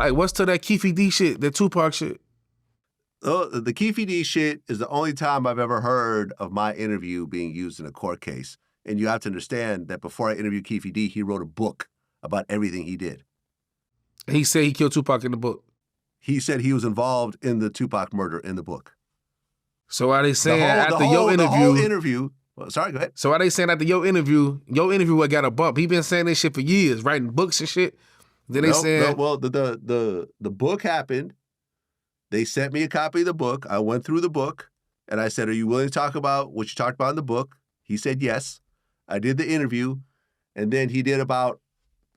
Like, what's to that Keefe D shit, that Tupac shit? Oh, the Keefe D shit is the only time I've ever heard of my interview being used in a court case. And you have to understand that before I interviewed Keefe D, he wrote a book about everything he did. He said he killed Tupac in the book. He said he was involved in the Tupac murder in the book. So are they saying after your interview? The whole interview. Well, sorry, go ahead. So are they saying after your interview what got a bump? He been saying this shit for years, writing books and shit. Then they said, well, the book happened. They sent me a copy of the book. I went through the book, and I said, "Are you willing to talk about what you talked about in the book?" He said yes. I did the interview, and then he did about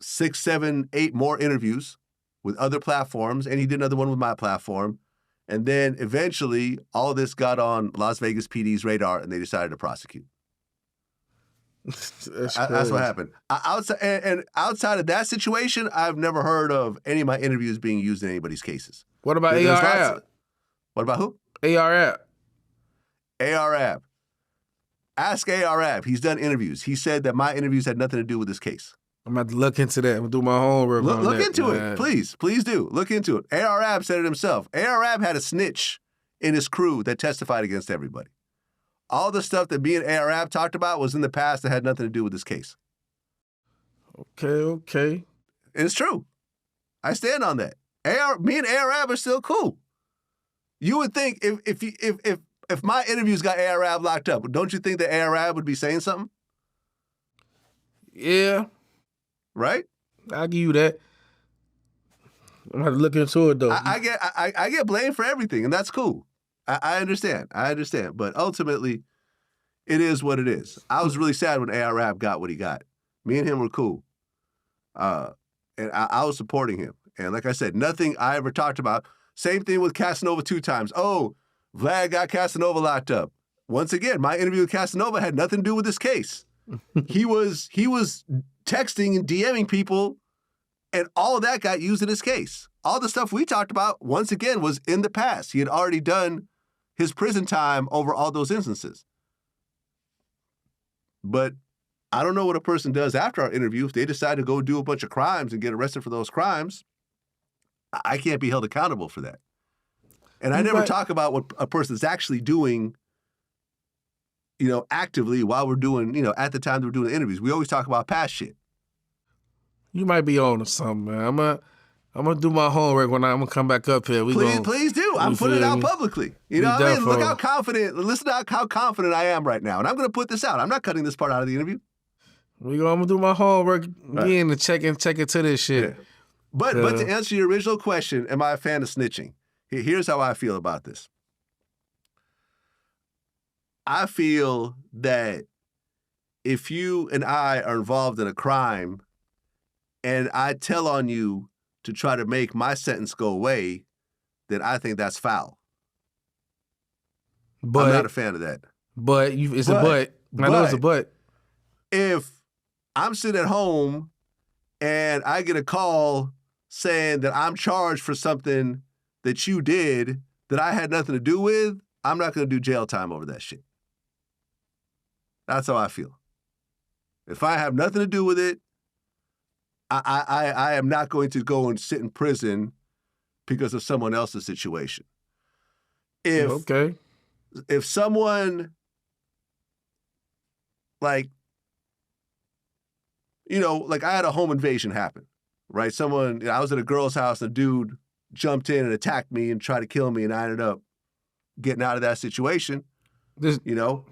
6, 7, 8 more interviews with other platforms, and he did another one with my platform. And then eventually, all of this got on Las Vegas PD's radar, and they decided to prosecute. That's what happened. Outside of that situation, I've never heard of any of my interviews being used in anybody's cases. What about AR-Ab? What about who? AR-Ab. AR-Ab. Ask AR-Ab. He's done interviews. He said that my interviews had nothing to do with this case. I'm about to look into that. I'm going to do my homework on that. Look into it. Please. Please do. Look into it. AR-Ab said it himself. AR-Ab had a snitch in his crew that testified against everybody. All the stuff that me and AR-Ab talked about was in the past that had nothing to do with this case. Okay. And it's true. I stand on that. Me and AR-Ab are still cool. You would think if my interviews got AR-Ab locked up, don't you think that AR-Ab would be saying something? Yeah. Right? I'll give you that. I'm going to look into it, though. I get blamed for everything, and that's cool. I understand. But ultimately, it is what it is. I was really sad when AR-Ab got what he got. Me and him were cool. And I was supporting him. And like I said, nothing I ever talked about. Same thing with Casanova 2 times. Oh, Vlad got Casanova locked up. Once again, my interview with Casanova had nothing to do with this case. He was texting and DMing people, and all of that got used in his case. All the stuff we talked about, once again, was in the past. He had already done his prison time over all those instances. But I don't know what a person does after our interview. If they decide to go do a bunch of crimes and get arrested for those crimes, I can't be held accountable for that. And I never talk about what a person's actually doing, actively while we're doing, at the time that we're doing the interviews. We always talk about past shit. You might be on to something, man. I'm gonna do my homework when I'm gonna come back up here. Please do. I'm putting it out publicly. You know what I mean? Look how confident. Listen to how confident I am right now, and I'm gonna put this out. I'm not cutting this part out of the interview. I'm gonna do my homework again and check into this shit. Yeah. But to answer your original question, am I a fan of snitching? Here's how I feel about this. I feel that if you and I are involved in a crime, and I tell on you to try to make my sentence go away, then I think that's foul. But I'm not a fan of that. It's a but. I know it's a but. If I'm sitting at home and I get a call saying that I'm charged for something that you did that I had nothing to do with, I'm not going to do jail time over that shit. That's how I feel. If I have nothing to do with it, I am not going to go and sit in prison because of someone else's situation. If someone, like I had a home invasion happen, right? I was at a girl's house, and a dude jumped in and attacked me and tried to kill me, and I ended up getting out of that situation.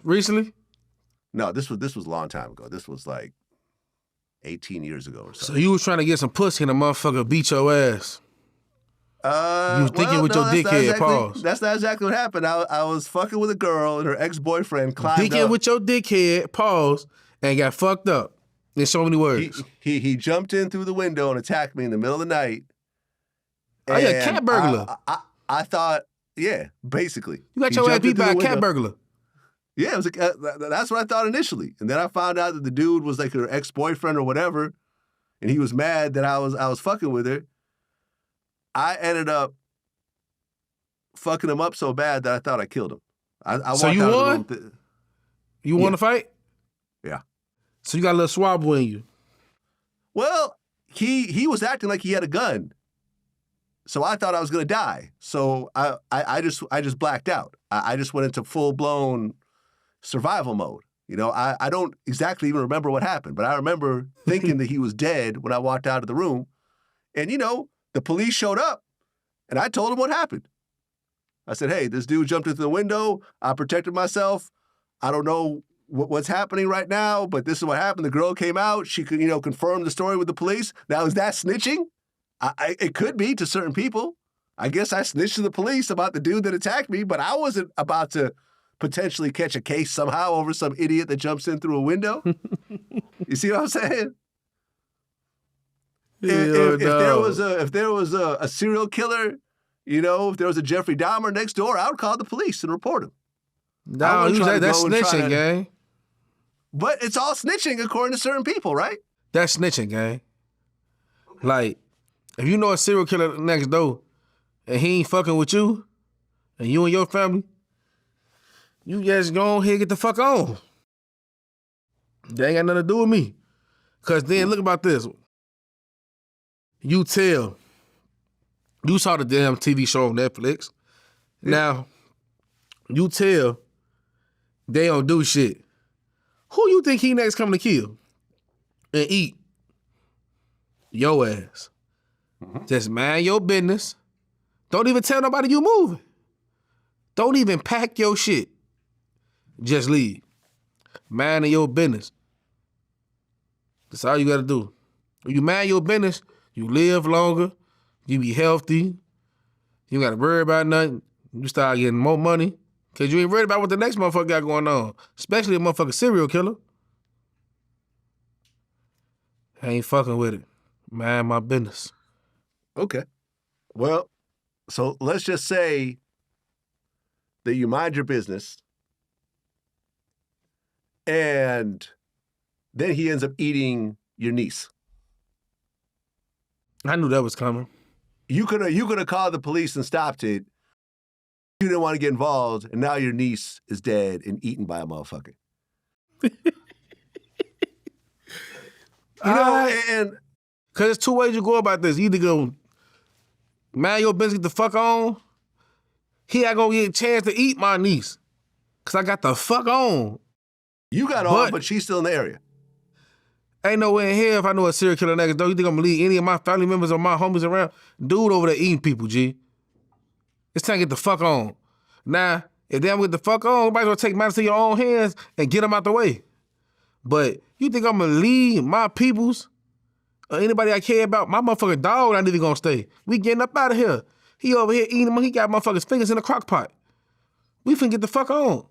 Recently? No, this was a long time ago. This was like 18 years ago or something. So you was trying to get some pussy and a motherfucker beat your ass. You was thinking with your dickhead, pause. That's not exactly what happened. I was fucking with a girl and her ex-boyfriend climbed up. Thinking with your dickhead, pause, and got fucked up. In so many words. He jumped in through the window and attacked me in the middle of the night. Oh yeah, Cat Burglar. I thought, yeah, basically. You got your ass beat by a Cat Burglar. Yeah, it was that's what I thought initially. And then I found out that the dude was like her ex-boyfriend or whatever, and he was mad that I was fucking with her. I ended up fucking him up so bad that I thought I killed him. So you won? You won the fight? Yeah. So you got a little swabble in you? Well, he was acting like he had a gun. So I thought I was gonna die. So I just blacked out. I just went into full-blown survival mode. You know, I don't exactly even remember what happened, but I remember thinking that he was dead when I walked out of the room. And, you know, the police showed up, and I told them what happened. I said, hey, this dude jumped into the window. I protected myself. I don't know what's happening right now, but this is what happened. The girl came out. She could, you know, confirm the story with the police. Now, is that snitching? It could be to certain people. I guess I snitched to the police about the dude that attacked me, but I wasn't about to potentially catch a case somehow over some idiot that jumps in through a window. You see what I'm saying? If there was a serial killer, you know, if there was a Jeffrey Dahmer next door, I would call the police and report him. No, that's snitching, gang. But it's all snitching according to certain people, right? That's snitching, gang. Like, if you know a serial killer next door and he ain't fucking with you and you and your family, you just go ahead and get the fuck on. That ain't got nothing to do with me. Because then, look about this. You saw the damn TV show on Netflix. Yeah. Now, you tell they don't do shit. Who you think he next coming to kill and eat? Your ass. Mm-hmm. Just mind your business. Don't even tell nobody you moving. Don't even pack your shit. Just leave. Mind your business. That's all you gotta do. When you mind your business, you live longer, you be healthy, you gotta worry about nothing, you start getting more money, because you ain't worried about what the next motherfucker got going on, especially a motherfucking serial killer. I ain't fucking with it. Mind my business. Okay. Well, so let's just say that you mind your business and then he ends up eating your niece. I knew that was coming. You could have called the police and stopped it. You didn't want to get involved, and now your niece is dead and eaten by a motherfucker. And because there's two ways you go about this. You either go, mind your business, get the fuck on. He ain't gonna get a chance to eat my niece. Because I got the fuck on. You got on, but she's still in the area. Ain't no way in hell if I know a serial killer next door. You think I'm gonna leave any of my family members or my homies around? Dude over there eating people, G. It's time to get the fuck on. Now, if they don't get the fuck on, everybody's gonna take matters to your own hands and get them out the way. But you think I'm gonna leave my peoples or anybody I care about? My motherfucking dog not even gonna stay. We getting up out of here. He over here eating them. He got motherfuckers' fingers in the crock pot. We finna get the fuck on.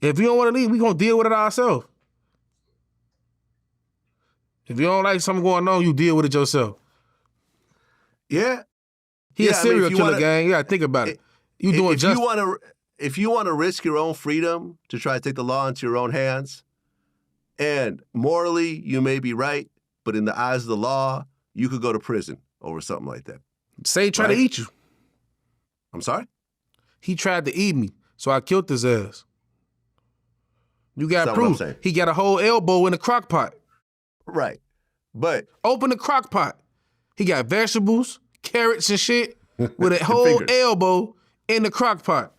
If you don't wanna leave, we gonna deal with it ourselves. If you don't like something going on, you deal with it yourself. Yeah. He a serial killer, gang. You gotta think about it. You doing just... If you want to risk your own freedom to try to take the law into your own hands, and morally you may be right, but in the eyes of the law, you could go to prison over something like that. Say he tried to eat you. I'm sorry? He tried to eat me, so I killed his ass. You got proof. He got a whole elbow in the crock pot. Right. But open the crock pot. He got vegetables, carrots and shit with a whole elbow in the crock pot.